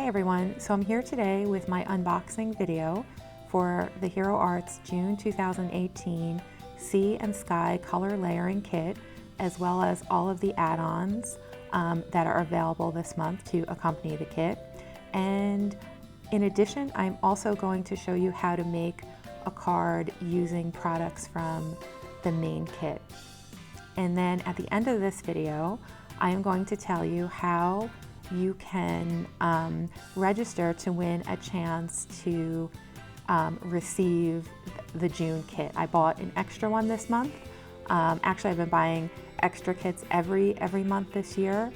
Hi everyone, so I'm here today with my unboxing video for the Hero Arts June 2018 Sea and Sky Color Layering Kit, as well as all of the add-ons that are available this month to accompany the kit. And in addition, I'm also going to show you how to make a card using products from the main kit. And then at the end of this video, I am going to tell you how you can register to win a chance to receive the June kit. I bought an extra one this month. Actually, I've been buying extra kits every month this year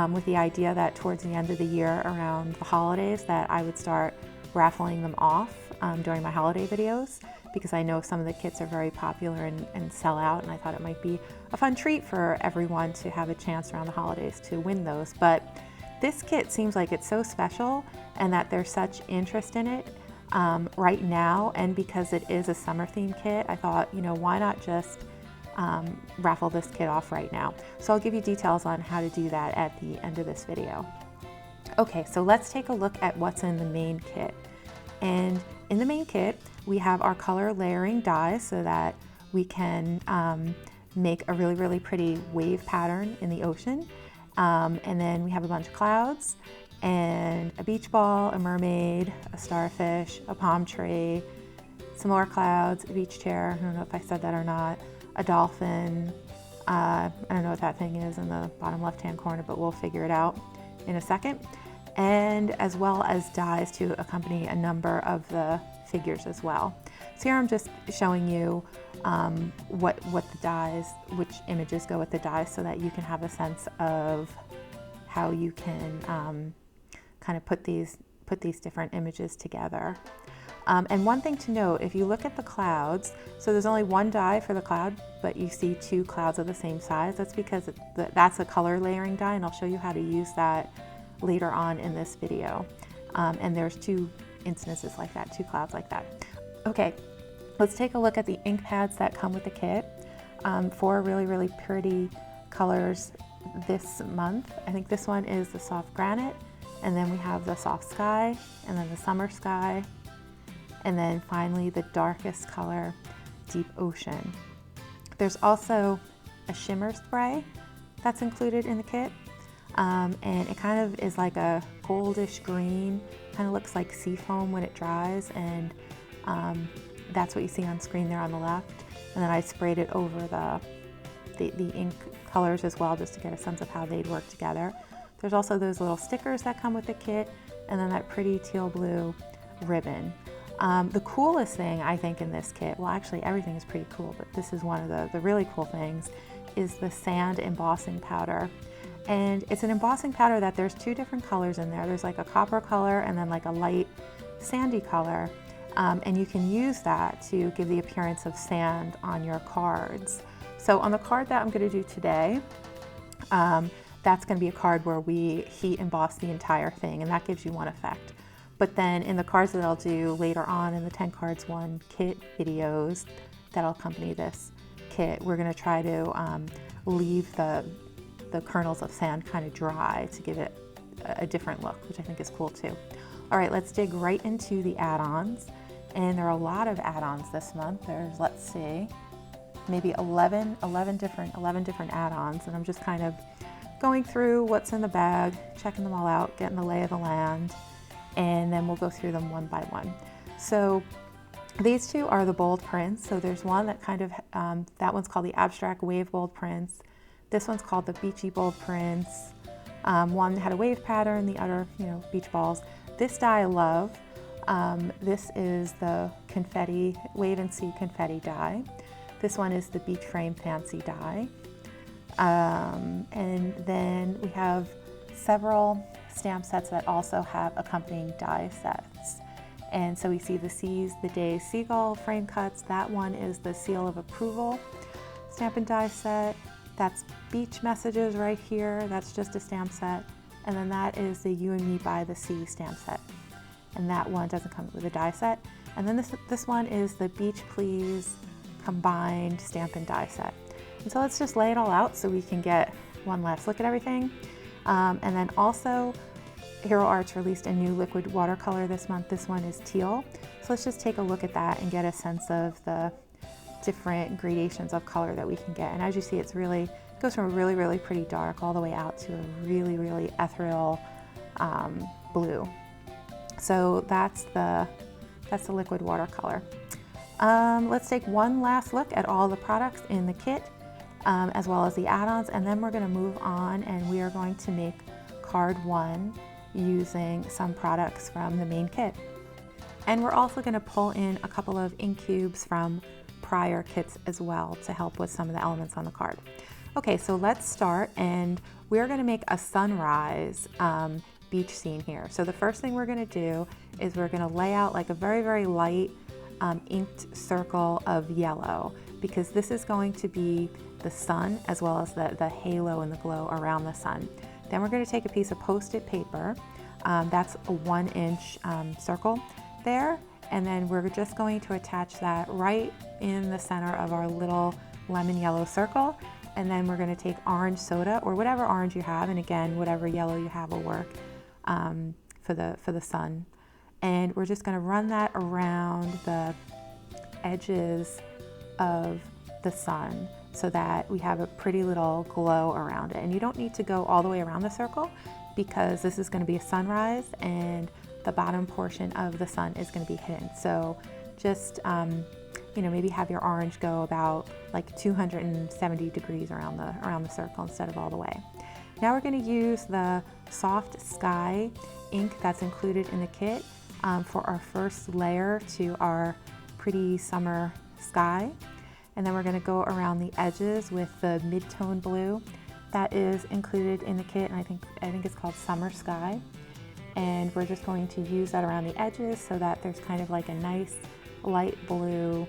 with the idea that towards the end of the year, around the holidays, that I would start raffling them off during my holiday videos, because I know some of the kits are very popular and sell out, and I thought it might be a fun treat for everyone to have a chance around the holidays to win those. But this kit seems like it's so special and that there's such interest in it right now, and because it is a summer theme kit, I thought, you know, why not just raffle this kit off right now? So I'll give you details on how to do that at the end of this video. Okay, so let's take a look at what's in the main kit. And in the main kit, we have our color layering dies so that we can make a really pretty wave pattern in the ocean. And then we have a bunch of clouds and a beach ball, a mermaid, a starfish, a palm tree, some more clouds, a beach chair, I don't know if I said that or not, a dolphin, I don't know what that thing is in the bottom left-hand corner, but we'll figure it out in a second. And as well as dies to accompany a number of the figures as well. So here I'm just showing you what the dies, which images go with the dies, so that you can have a sense of how you can kind of put these different images together. And one thing to note, if you look at the clouds, so there's only one die for the cloud, but you see two clouds of the same size. That's because that's a color layering die, and I'll show you how to use that later on in this video. And there's two instances like that, two clouds like that. Okay, let's take a look at the ink pads that come with the kit. Four really pretty colors this month. I think this one is the soft granite, and then we have the soft sky, and then the summer sky, and then finally the darkest color, deep ocean. There's also a shimmer spray that's included in the kit. And it kind of is like a goldish green, kind of looks like sea foam when it dries, and that's what you see on screen there on the left. And then I sprayed it over the ink colors as well, just to get a sense of how they'd work together. There's also those little stickers that come with the kit, and then that pretty teal blue ribbon. The coolest thing I think in this kit, well actually everything is pretty cool, but this is one of the really cool things, is the sand embossing powder. And it's an embossing powder that there's two different colors in there. There's like a copper color and then like a light sandy color. And you can use that to give the appearance of sand on your cards. So on the card that I'm going to do today, that's going to be a card where we heat emboss the entire thing, and that gives you one effect. But then in the cards that I'll do later on in the 10 cards 1 kit videos that'll accompany this kit, we're going to try to leave the kernels of sand kind of dry to give it a different look, which I think is cool too. All right, let's dig right into the add-ons. And there are a lot of add-ons this month. There's, let's see, maybe 11 different add-ons, and I'm just kind of going through what's in the bag, checking them all out, getting the lay of the land, and then we'll go through them one by one. So these two are the bold prints. So there's one that kind of, that one's called the Abstract Wave Bold Prints. This one's called the Beachy Bold Prints. One had a wave pattern, the other, you know, beach balls. This die I love. This is the confetti, Wave and Sea confetti die. This one is the Beach Frame Fancy die. And then we have several stamp sets that also have accompanying die sets. And so we see the Seas, the Days Seagull frame cuts. That one is the Seal of Approval stamp and die set. That's Beach Messages right here. That's just a stamp set. And then that is the You and Me by the Sea stamp set. And that one doesn't come with a die set. And then this one is the Beach Please combined stamp and die set. And so let's just lay it all out so we can get one last look at everything. And then also Hero Arts released a new liquid watercolor this month. This one is teal. So let's just take a look at that and get a sense of the different gradations of color that we can get. And as you see, it goes from a really, really pretty dark all the way out to a really, really ethereal blue. So that's the liquid watercolor. Let's take one last look at all the products in the kit, as well as the add-ons, and then we're going to move on and we are going to make card 1 using some products from the main kit. And we're also going to pull in a couple of ink cubes from prior kits as well to help with some of the elements on the card. Okay, so let's start, and we're going to make a sunrise beach scene here. So the first thing we're going to do is we're going to lay out like a very, very light inked circle of yellow, because this is going to be the sun as well as the halo and the glow around the sun. Then we're going to take a piece of Post-it paper, that's a 1-inch circle there, and then we're just going to attach that right in the center of our little lemon yellow circle. And then we're going to take orange soda, or whatever orange you have, and again, whatever yellow you have will work for the sun. And we're just going to run that around the edges of the sun so that we have a pretty little glow around it. And you don't need to go all the way around the circle, because this is going to be a sunrise and the bottom portion of the sun is going to be hidden. So just maybe have your orange go about like 270 degrees around the circle instead of all the way. Now we're going to use the soft sky ink that's included in the kit for our first layer to our pretty summer sky. And then we're going to go around the edges with the mid-tone blue that is included in the kit, and I think it's called Summer Sky. And we're just going to use that around the edges so that there's kind of like a nice light blue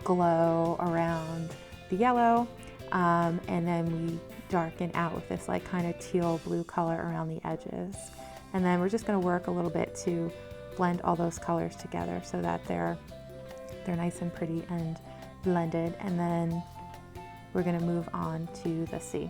glow around the yellow, and then we darken out with this like kind of teal blue color around the edges. And then we're just going to work a little bit to blend all those colors together so that they're nice and pretty and blended. And then we're going to move on to the sea.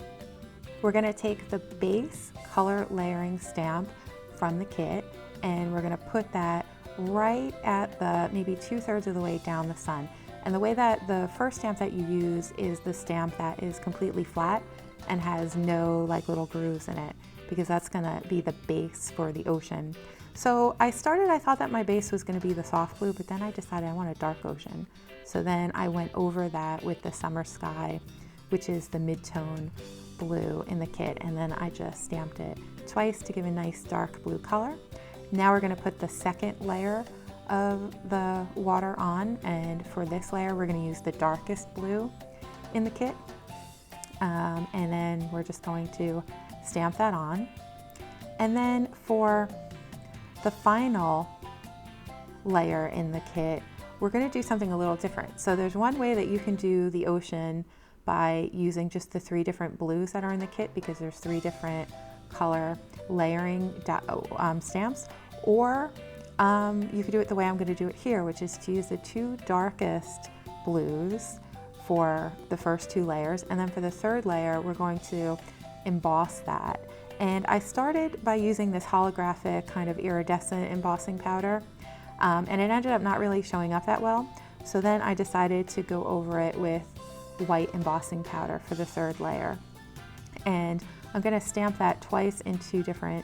We're going to take the base color layering stamp from the kit, and we're going to put that right at the maybe 2/3 of the way down the sun. And the way that the first stamp that you use is the stamp that is completely flat and has no like little grooves in it, because that's going to be the base for the ocean. So I thought that my base was going to be the soft blue, but then I decided I want a dark ocean. So then I went over that with the Summer Sky, which is the mid-tone blue in the kit, and then I just stamped it twice to give a nice dark blue color. Now we're going to put the second layer of the water on, and for this layer we're going to use the darkest blue in the kit, and then we're just going to stamp that on. And then for the final layer in the kit, we're going to do something a little different. So there's one way that you can do the ocean by using just the 3 different blues that are in the kit, because there's 3 different color layering stamps, or you could do it the way I'm going to do it here, which is to use the 2 darkest blues for the first 2 layers, and then for the 3rd layer we're going to emboss that. And I started by using this holographic kind of iridescent embossing powder, and it ended up not really showing up that well. So then I decided to go over it with white embossing powder for the 3rd layer. And I'm going to stamp that twice in 2 different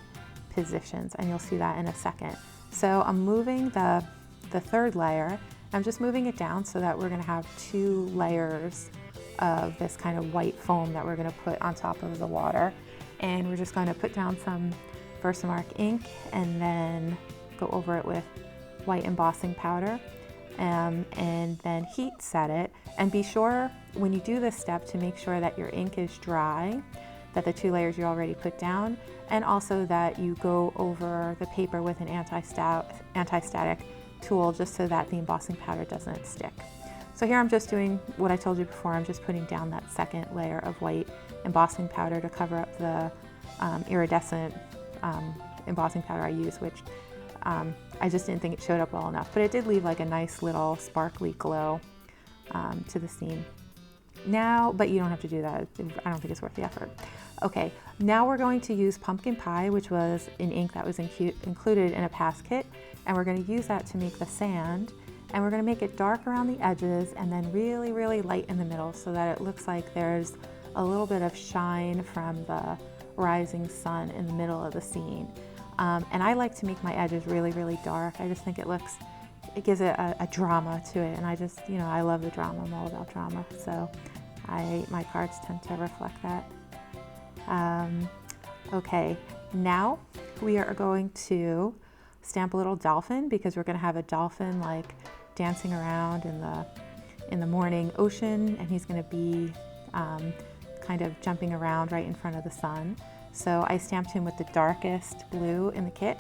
positions, and you'll see that in a second. So I'm moving the 3rd layer. I'm just moving it down so that we're going to have 2 layers of this kind of white foam that we're going to put on top of the water. And we're just going to put down some Versamark ink and then go over it with white embossing powder, and then heat set it. And be sure when you do this step to make sure that your ink is dry, that the 2 layers you already put down, and also that you go over the paper with an anti-static tool just so that the embossing powder doesn't stick. So here I'm just doing what I told you before. I'm just putting down that 2nd layer of white embossing powder to cover up the iridescent embossing powder I used, which I just didn't think it showed up well enough, but it did leave like a nice little sparkly glow to the scene. Now, but you don't have to do that. I don't think it's worth the effort. Okay, now we're going to use Pumpkin Pie, which was an ink that was included in a past kit, and we're going to use that to make the sand, and we're going to make it dark around the edges and then really, really light in the middle so that it looks like there's a little bit of shine from the rising sun in the middle of the scene. And I like to make my edges really, really dark. I just think it gives it a drama to it, and I just, I love the drama. I'm all about drama, so my cards tend to reflect that. Okay, now we are going to stamp a little dolphin, because we're going to have a dolphin like dancing around in the morning ocean, and he's going to be kind of jumping around right in front of the sun. So I stamped him with the darkest blue in the kit,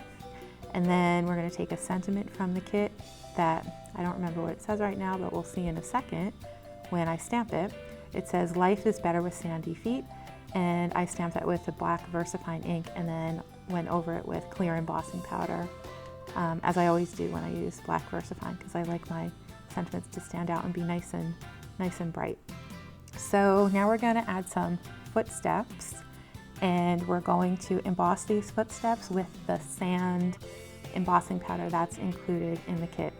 and then we're going to take a sentiment from the kit that I don't remember what it says right now, but we'll see in a second when I stamp it. It says, "Life is better with sandy feet," and I stamped that with the black VersaFine ink and then went over it with clear embossing powder, as I always do when I use black VersaFine, because I like my sentiments to stand out and be nice and bright. So now we're going to add some footsteps, and we're going to emboss these footsteps with the sand embossing powder that's included in the kit.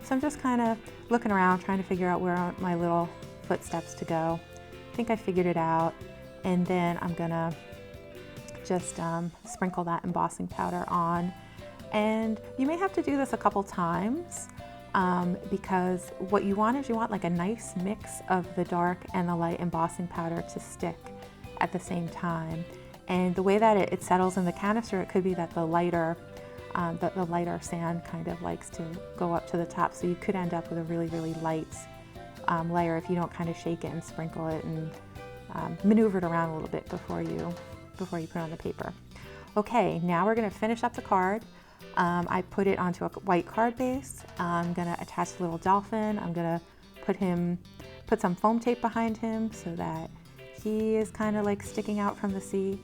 So I'm just kind of looking around trying to figure out where I want my little footsteps to go. I think I figured it out, and then I'm gonna just sprinkle that embossing powder on. And you may have to do this a couple times, because what you want is like a nice mix of the dark and the light embossing powder to stick at the same time. And the way that it settles in the canister, it could be that the lighter sand kind of likes to go up to the top, so you could end up with a really, really light layer if you don't kind of shake it and sprinkle it and maneuver it around a little bit before you put it on the paper. Okay, now we're going to finish up the card. I put it onto a white card base. I'm going to attach the little dolphin. I'm going to put some foam tape behind him so that he is kind of like sticking out from the sea.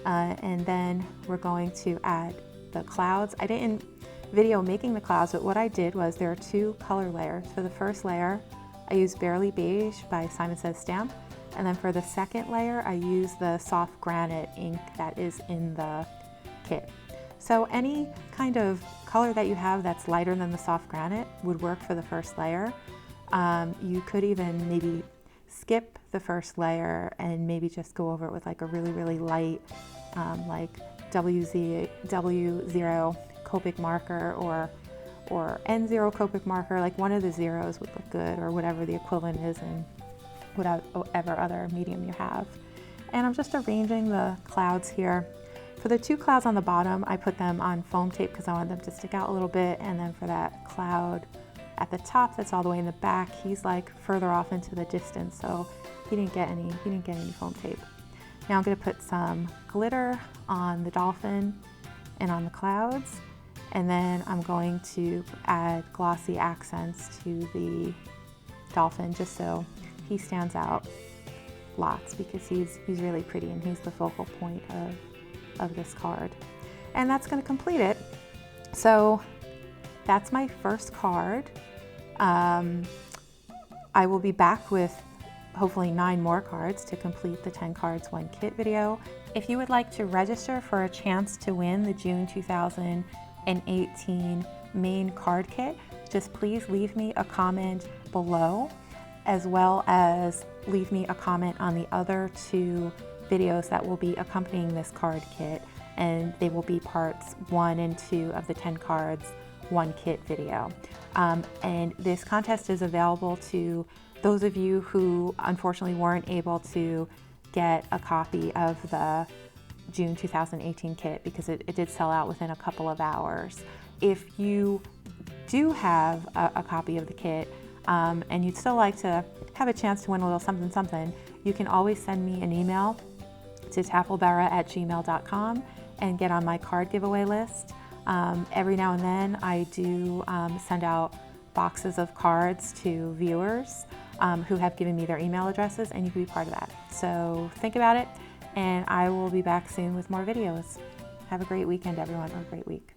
And then we're going to add the clouds. I didn't video making the clouds, but what I did was there are two color layers. For the first layer, I used Barely Beige by Simon Says Stamp. And then for the second layer, I use the soft granite ink that is in the kit. So any kind of color that you have that's lighter than the soft granite would work for the first layer. You could even maybe skip the first layer and maybe just go over it with like a really, really light, like W0 Copic marker or N0 Copic marker, like one of the zeros would look good, or whatever the equivalent is in whatever other medium you have. And I'm just arranging the clouds here. For the two clouds on the bottom, I put them on foam tape because I want them to stick out a little bit. And then for that cloud at the top that's all the way in the back, he's like further off into the distance, so he didn't get any foam tape. Now I'm going to put some glitter on the dolphin and on the clouds, and then I'm going to add glossy accents to the dolphin just so he stands out lots, because he's really pretty and he's the focal point of this card. And that's going to complete it. So that's my first card. I will be back with hopefully 9 more cards to complete the 10 cards 1 kit video. If you would like to register for a chance to win the June 2018 main card kit, just please leave me a comment below, as well as leave me a comment on the other 2 videos that will be accompanying this card kit, and they will be parts 1 and 2 of the 10 cards 1 kit video. And this contest is available to those of you who unfortunately weren't able to get a copy of the June 2018 kit, because it did sell out within a couple of hours. If you do have a copy of the kit and you'd still like to have a chance to win a little something, you can always send me an email to tafflebera@gmail.com and get on my card giveaway list. Every now and then I do send out boxes of cards to viewers who have given me their email addresses, and you can be part of that. So think about it, and I will be back soon with more videos. Have a great weekend, everyone, or a great week.